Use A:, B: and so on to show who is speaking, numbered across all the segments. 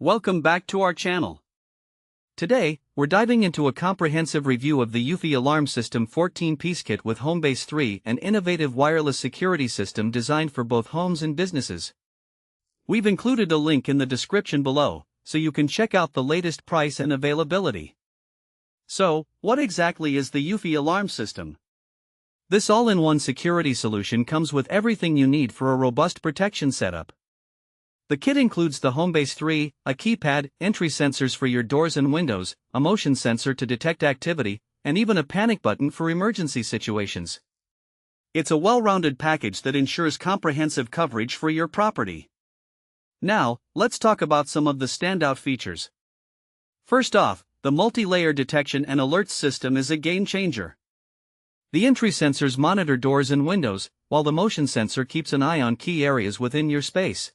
A: Welcome back to our channel. Today, we're diving into a comprehensive review of the eufy alarm system 14-piece kit with HomeBase 3, an innovative wireless security system designed for both homes and businesses. We've included a link in the description below, so you can check out the latest price and availability. So, what exactly is the eufy alarm system? This all-in-one security solution comes with everything you need for a robust protection setup. The kit includes the HomeBase 3, a keypad, entry sensors for your doors and windows, a motion sensor to detect activity, and even a panic button for emergency situations. It's a well-rounded package that ensures comprehensive coverage for your property. Now, let's talk about some of the standout features. First off, the multi-layer detection and alerts system is a game-changer. The entry sensors monitor doors and windows, while the motion sensor keeps an eye on key areas within your space.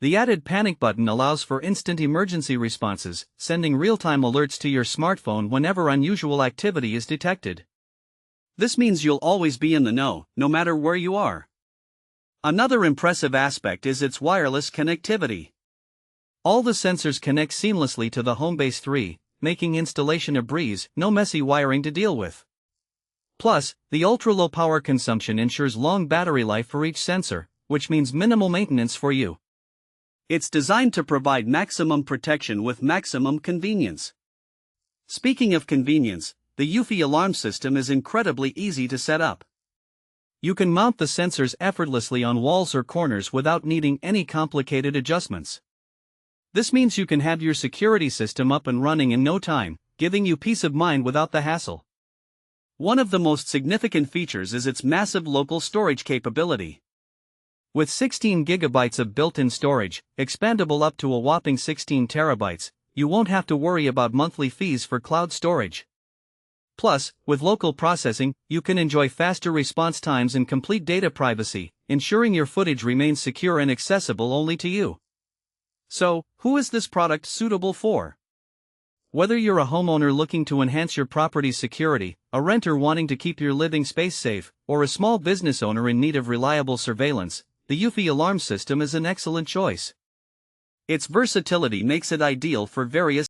A: The added panic button allows for instant emergency responses, sending real-time alerts to your smartphone whenever unusual activity is detected. This means you'll always be in the know, no matter where you are. Another impressive aspect is its wireless connectivity. All the sensors connect seamlessly to the HomeBase 3, making installation a breeze, no messy wiring to deal with. Plus, the ultra-low power consumption ensures long battery life for each sensor, which means minimal maintenance for you. It's designed to provide maximum protection with maximum convenience. Speaking of convenience, the eufy alarm system is incredibly easy to set up. You can mount the sensors effortlessly on walls or corners without needing any complicated adjustments. This means you can have your security system up and running in no time, giving you peace of mind without the hassle. One of the most significant features is its massive local storage capability. With 16 gigabytes of built-in storage, expandable up to a whopping 16 terabytes, you won't have to worry about monthly fees for cloud storage. Plus, with local processing, you can enjoy faster response times and complete data privacy, ensuring your footage remains secure and accessible only to you. So, who is this product suitable for? Whether you're a homeowner looking to enhance your property's security, a renter wanting to keep your living space safe, or a small business owner in need of reliable surveillance, the eufy alarm system is an excellent choice. Its versatility makes it ideal for various